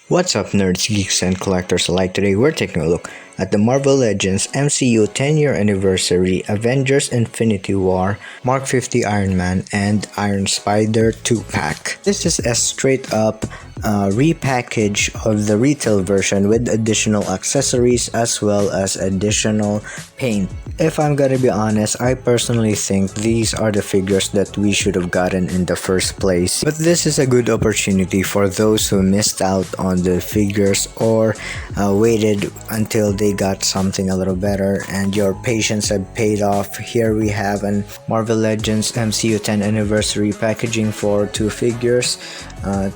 What's up, nerds, geeks, and collectors alike? Today we're taking a look at the Marvel Legends MCU 10-year anniversary Avengers Infinity War Mark 50 Iron Man and Iron Spider 2-pack. This is a straight up repackage of the retail version with additional accessories as well as additional paint. If I'm gonna be honest, I personally think these are the figures that we should have gotten in the first place. But this is a good opportunity for those who missed out on the figures or waited until they got something a little better and your patience had paid off. Here we have an Marvel Legends MCU 10 anniversary packaging for two figures.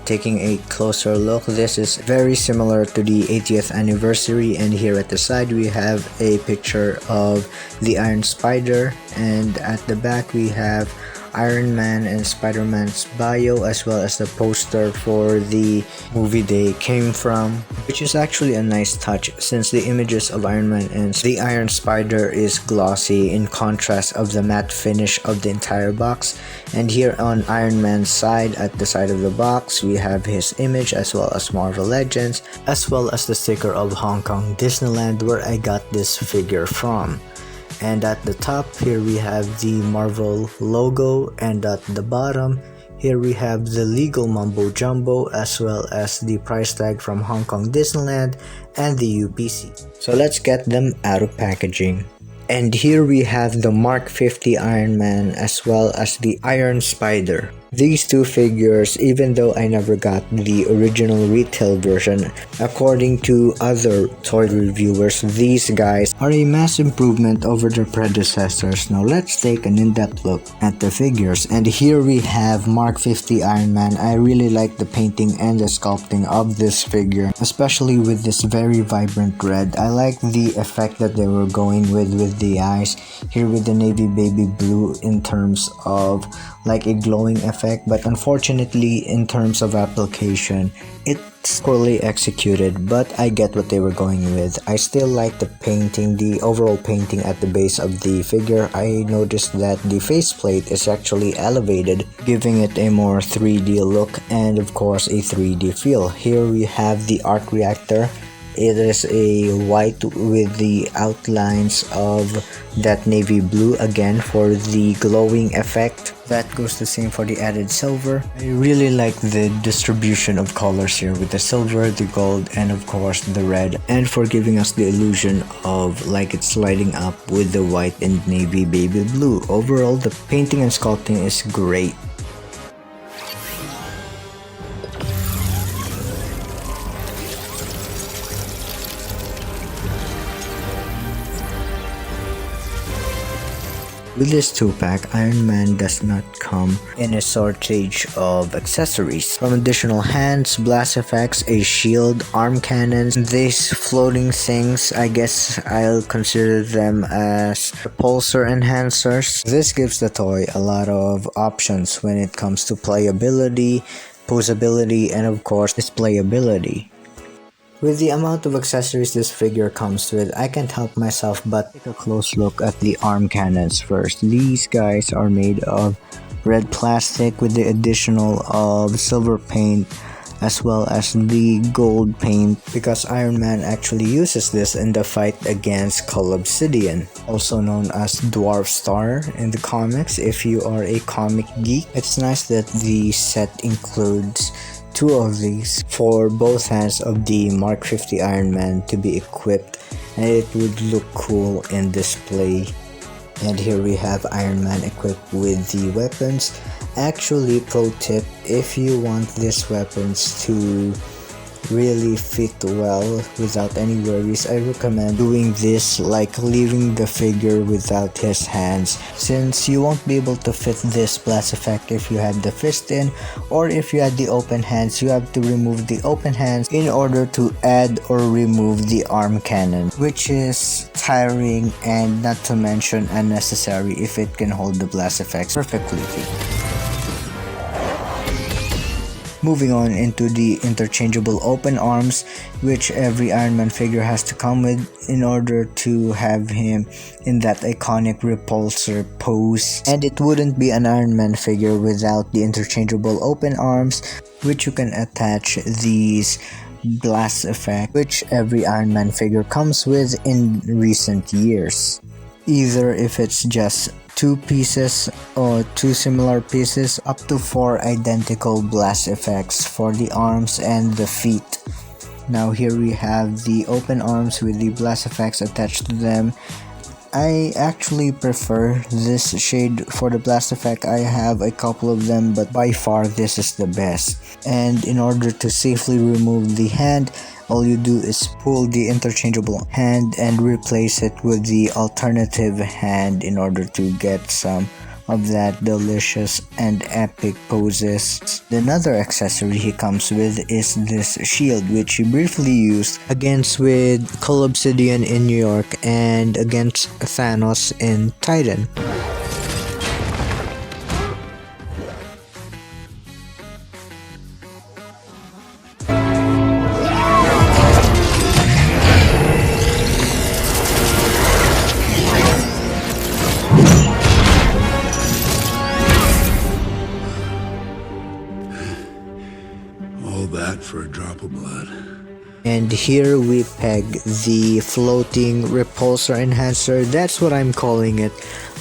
Taking a closer look, this is very similar to the 80th anniversary, and here at the side we have a picture of the Iron Spider, and at the back we have Iron Man and Spider-Man's bio, as well as the poster for the movie they came from, which is actually a nice touch since the images of Iron Man and the Iron Spider is glossy in contrast of the matte finish of the entire box. And here on Iron Man's side, at the side of the box, we have his image as well as Marvel Legends, as well as the sticker of Hong Kong Disneyland, where I got this figure from. And at the top here we have the Marvel logo, and at the bottom here we have the legal mumbo jumbo as well as the price tag from Hong Kong Disneyland and the UPC. So let's get them out of packaging. And here we have the Mark 50 Iron Man as well as the Iron Spider. These two figures, even though I never got the original retail version, according to other toy reviewers, these guys are a mass improvement over their predecessors. Now let's take an in-depth look at the figures. And here we have Mark 50 Iron Man. I really like the painting and the sculpting of this figure, especially with this very vibrant red. I like the effect that they were going with the eyes. Here with the navy baby blue in terms of like a glowing effect, but unfortunately in terms of application it's poorly executed, but I get what they were going with. I still like the painting, the overall painting at the base of the figure. I noticed that the faceplate is actually elevated, giving it a more 3D look and of course a 3D feel. Here we have the arc reactor. It is a white with the outlines of that navy blue again for the glowing effect. That goes the same for the added silver. I really like the distribution of colors here with the silver, the gold, and of course the red, and for giving us the illusion of like it's lighting up with the white and navy baby blue. Overall, the painting and sculpting is great. With this 2-pack, Iron Man does not come in a shortage of accessories. From additional hands, blast effects, a shield, arm cannons, these floating things, I guess I'll consider them as repulsor enhancers. This gives the toy a lot of options when it comes to playability, posability, and of course displayability. With the amount of accessories this figure comes with, I can't help myself but take a close look at the arm cannons first. These guys are made of red plastic with the additional of silver paint as well as the gold paint, because Iron Man actually uses this in the fight against Cull Obsidian, also known as Dwarf Star in the comics if you are a comic geek. It's nice that the set includes two of these for both hands of the Mark 50 Iron Man to be equipped, and it would look cool in display. And here we have Iron Man equipped with the weapons. Actually, pro tip, if you want these weapons to really fit well without any worries, I recommend doing this, like leaving the figure without his hands, since you won't be able to fit this blast effect if you had the fist in, or if you had the open hands, you have to remove the open hands in order to add or remove the arm cannon, which is tiring and not to mention unnecessary if it can hold the blast effects perfectly. Moving on into the interchangeable open arms, which every Iron Man figure has to come with in order to have him in that iconic repulsor pose. And it wouldn't be an Iron Man figure without the interchangeable open arms, which you can attach these blast effect which every Iron Man figure comes with in recent years. Either if it's just 2 pieces or 2 similar pieces, up to 4 identical blast effects for the arms and the feet. Now here we have the open arms with the blast effects attached to them. I actually prefer this shade for the blast effect. I have a couple of them, but by far this is the best. And in order to safely remove the hand, all you do is pull the interchangeable hand and replace it with the alternative hand in order to get some of that delicious and epic poses. Another accessory he comes with is this shield, which he briefly used against with Cole Obsidian in New York and against Thanos in Titan. That for a drop of blood. And here we peg the floating repulsor enhancer. That's what I'm calling it.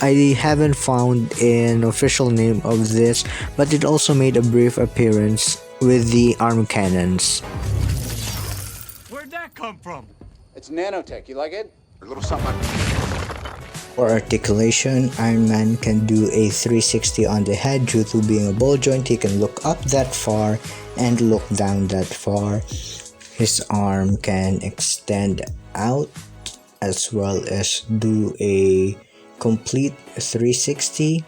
I haven't found an official name of this, but it also made a brief appearance with the arm cannons. Where'd that come from? It's nanotech. You like it? A little something. For articulation, Iron Man can do a 360 on the head. Due to being a ball joint, he can look up that far and look down that far. His arm can extend out as well as do a complete 360,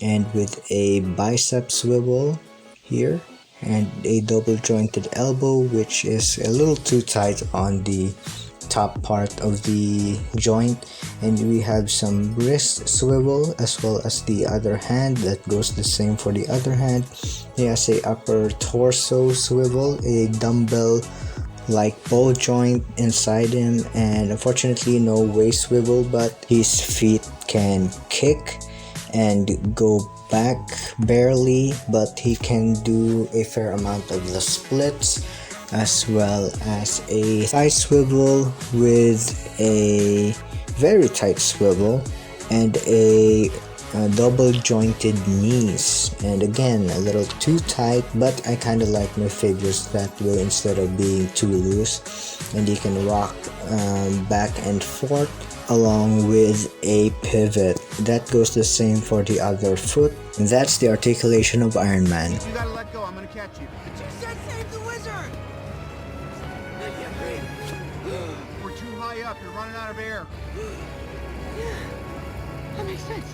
and with a bicep swivel here and a double jointed elbow, which is a little too tight on the top part of the joint. And we have some wrist swivel as well as the other hand. That goes the same for the other hand. He has a upper torso swivel, a dumbbell like ball joint inside him, and unfortunately no waist swivel, but his feet can kick and go back barely, but he can do a fair amount of the splits, as well as a thigh swivel with a very tight swivel and a double jointed knees. And again, a little too tight, but I kind of like my figures that way instead of being too loose. And you can rock back and forth along with a pivot. That goes the same for the other foot. And that's the articulation of Iron Man. You gotta let go. I'm gonna catch you. But you said save the wizard! We're too high up. You're running out of air. Yeah, that makes sense.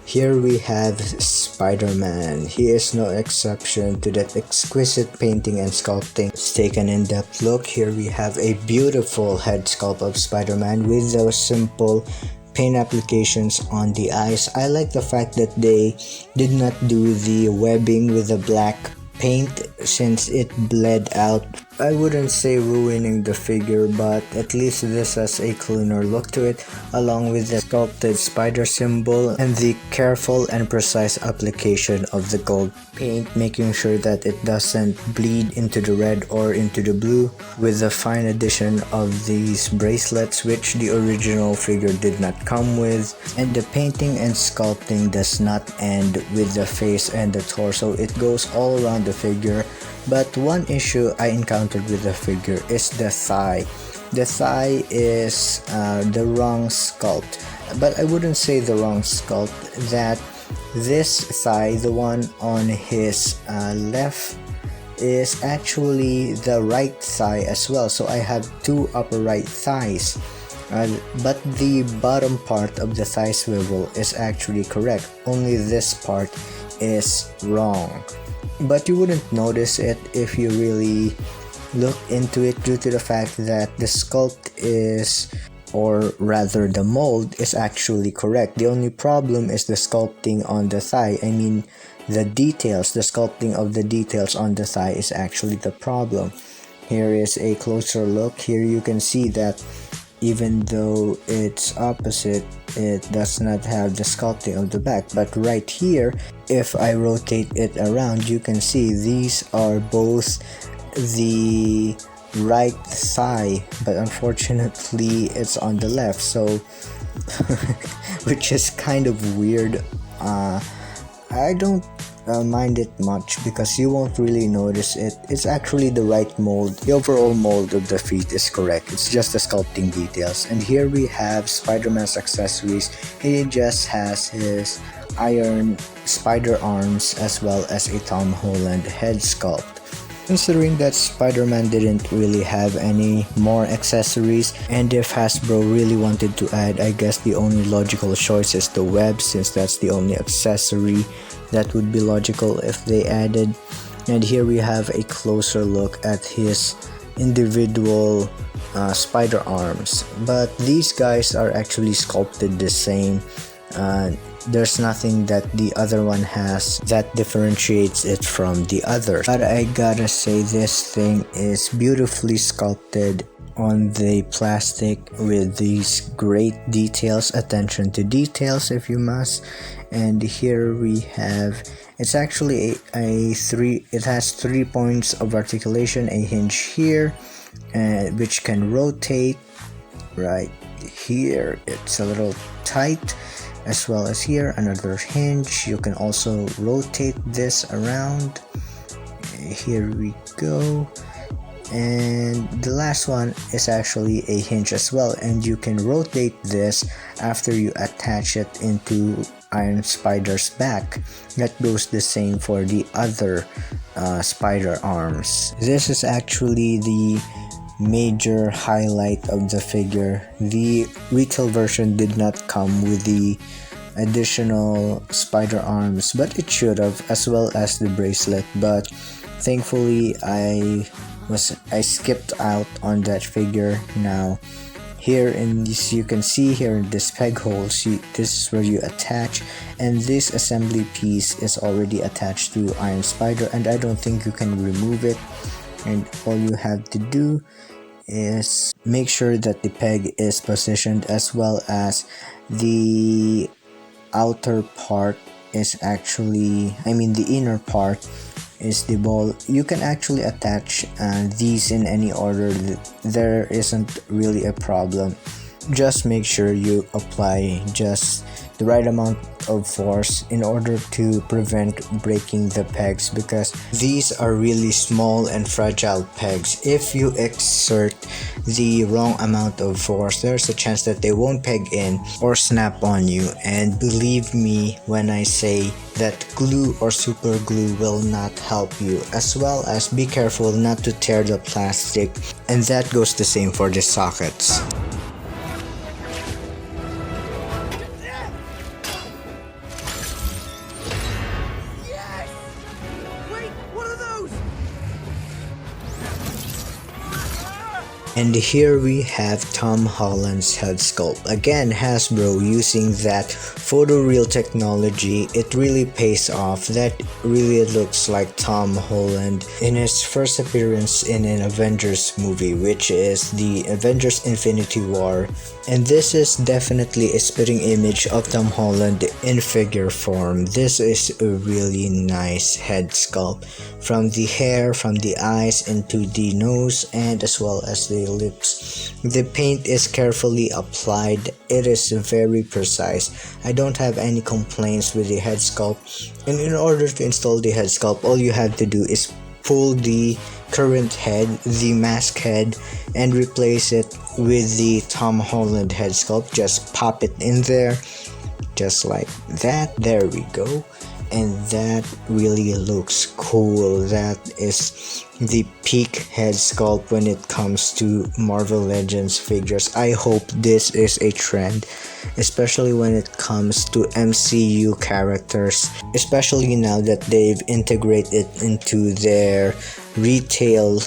Here we have Spider-Man. He is no exception to that exquisite painting and sculpting. Let's take an in-depth look. Here we have a beautiful head sculpt of Spider-Man with those simple paint applications on the eyes. I like the fact that they did not do the webbing with the black paint since it bled out. I wouldn't say ruining the figure, but at least this has a cleaner look to it, along with the sculpted spider symbol and the careful and precise application of the gold paint, making sure that it doesn't bleed into the red or into the blue, with the fine addition of these bracelets which the original figure did not come with. And the painting and sculpting does not end with the face and the torso, it goes all around the figure. But one issue I encountered with the figure is the thigh. The thigh is the wrong sculpt, but I wouldn't say the wrong sculpt. That this thigh, the one on his left, is actually the right thigh as well. So I have two upper right thighs, but the bottom part of the thigh swivel is actually correct. Only this part is wrong. But you wouldn't notice it if you really look into it, due to the fact that the sculpt is, or rather the mold is actually correct. The only problem is the sculpting on the thigh. I mean, the details, the sculpting of the details on the thigh is actually the problem. Here is a closer look. Here you can see that even though it's opposite, it does not have the sculpting of the back. But right here, if I rotate it around, you can see these are both the right thigh, but unfortunately it's on the left, so which is kind of weird. I don't mind it much because you won't really notice it. It's actually the right mold. The overall mold of the feet is correct. It's just the sculpting details. And here we have Spider-Man's accessories. He just has his iron spider arms as well as a Tom Holland head sculpt. Considering that Spider-Man didn't really have any more accessories, and if Hasbro really wanted to add, I guess the only logical choice is the web, since that's the only accessory that would be logical if they added. And here we have a closer look at his individual spider arms, but these guys are actually sculpted the same. There's nothing that the other one has that differentiates it from the other. But I gotta say, this thing is beautifully sculpted on the plastic with these great details, attention to details if you must. And here we have, it's actually it has 3 points of articulation, a hinge here, which can rotate. Right here it's a little tight, as well as here another hinge. You can also rotate this around. Here we go. And the last one is actually a hinge as well, and you can rotate this after you attach it into Iron Spider's back. That goes the same for the other spider arms. This is actually the major highlight of the figure. The retail version did not come with the additional spider arms, but it should have, as well as the bracelet. But thankfully I skipped out on that figure. Now here in this, you can see here in this peg hole, this is where you attach, and this assembly piece is already attached to Iron Spider, and I don't think you can remove it. And all you have to do is make sure that the peg is positioned, as well as the outer part is actually, the inner part is the ball. You can actually attach these in any order. There isn't really a problem. Just make sure you apply just the right amount of force in order to prevent breaking the pegs, because these are really small and fragile pegs. If you exert the wrong amount of force, there's a chance that they won't peg in or snap on you. And believe me when I say that glue or super glue will not help you, as well as be careful not to tear the plastic, and that goes the same for the sockets. And here we have Tom Holland's head sculpt. Again, Hasbro using that photoreal technology. It really pays off. That really looks like Tom Holland in his first appearance in an Avengers movie, which is the Avengers Infinity War. And this is definitely a spitting image of Tom Holland in figure form. This is a really nice head sculpt, from the hair, from the eyes, into the nose, and as well as the lips. The paint is carefully applied. It is very precise. I don't have any complaints with the head sculpt. And in order to install the head sculpt, all you have to do is pull the current head, the mask head, and replace it with the Tom Holland head sculpt. Just pop it in there, just like that. There we go. And that really looks cool. That is the peak head sculpt when it comes to Marvel Legends figures. I hope this is a trend, especially when it comes to MCU characters, especially now that they've integrated into their retail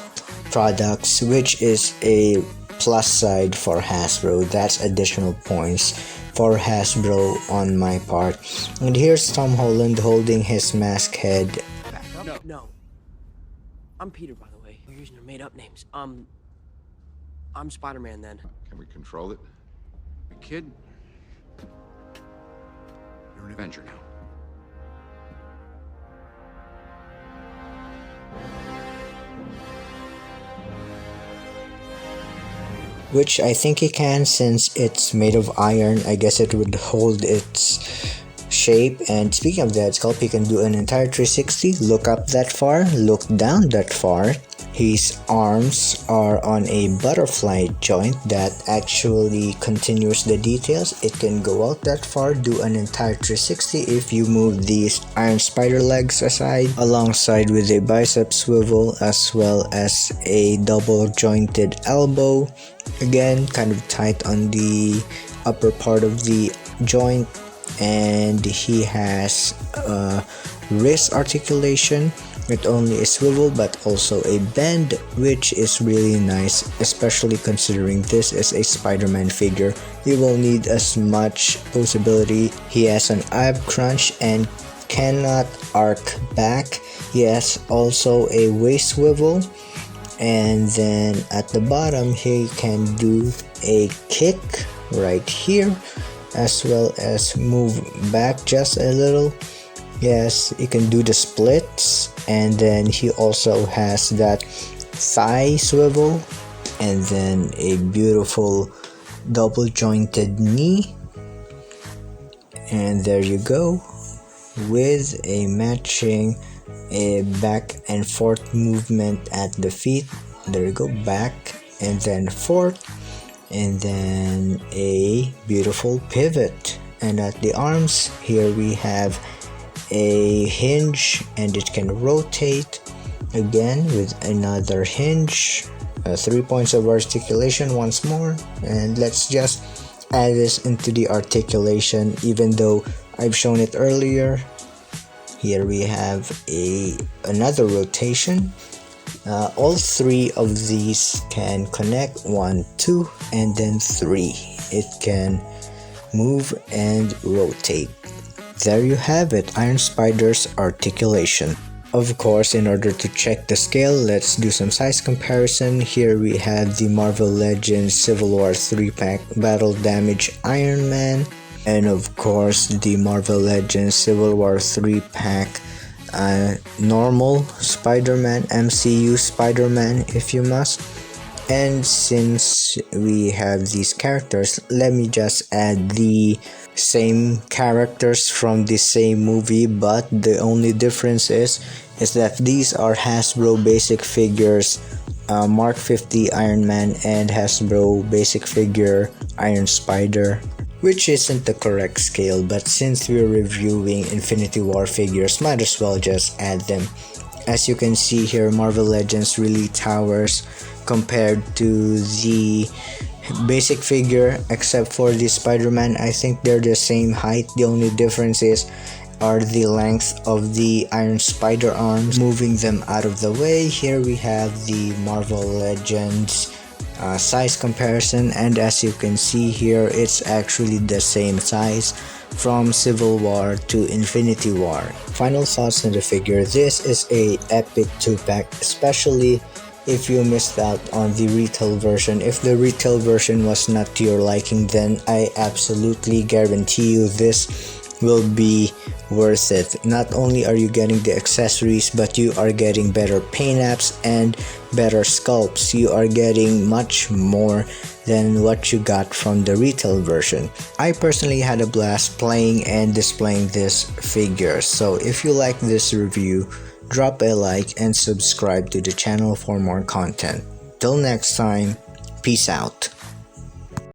products, which is a plus side for Hasbro. That's additional points for Hasbro on my part. And here's Tom Holland holding his mask head. Back up? No. No. I'm Peter, by the way. You're using your made-up names. I'm Spider-Man then. Can we control it? Kid, you're an Avenger now. Which I think he can, since it's made of iron. I guess it would hold its shape. And speaking of that sculpt, he can do an entire 360, look up that far, look down that far. His arms are on a butterfly joint that actually continues the details. It can go out that far, do an entire 360 if you move these iron spider legs aside, alongside with a bicep swivel as well as a double jointed elbow. Again, kind of tight on the upper part of the joint. And he has wrist articulation. Not only a swivel but also a bend, which is really nice, especially considering this is a Spider-Man figure. You will need as much posability. He has an ab crunch and cannot arc back. He has also a waist swivel, and then at the bottom he can do a kick right here, as well as move back just a little. Yes, he can do the splits, and then he also has that thigh swivel, and then a beautiful double jointed knee. And there you go, with a matching back and forth movement at the feet. There you go, back and then forth, and then a beautiful pivot. And at the arms, here we have a hinge, and it can rotate again with another hinge. 3 points of articulation once more, and let's just add this into the articulation, even though I've shown it earlier. Here we have another rotation. All three of these can connect, 1, 2, and then 3. It can move and rotate. There you have it, Iron Spider's articulation. Of course, in order to check the scale, let's do some size comparison. Here we have the Marvel Legends Civil War 3-pack Battle Damage Iron Man, and of course the Marvel Legends Civil War 3-pack normal Spider-Man, MCU Spider-Man if you must. And since we have these characters, let me just add the same characters from the same movie, but the only difference is that these are Hasbro basic figures, Mark 50 Iron Man and Hasbro basic figure Iron Spider, which isn't the correct scale, but since we're reviewing Infinity War figures, might as well just add them. As you can see here, Marvel Legends really towers compared to the basic figure, except for the Spider-Man. I think they're the same height. The only difference are the length of the Iron Spider arms, moving them out of the way. Here we have the Marvel Legends size comparison, and as you can see here, it's actually the same size from Civil War to Infinity War. Final thoughts on the figure. This is a epic 2-pack, especially if you missed out on the retail version. If the retail version was not to your liking, then I absolutely guarantee you this will be worth it. Not only are you getting the accessories, but you are getting better paint apps and better sculpts. You are getting much more than what you got from the retail version. I personally had a blast playing and displaying this figure, so if you like this review, drop a like and subscribe to the channel for more content. Till next time, peace out.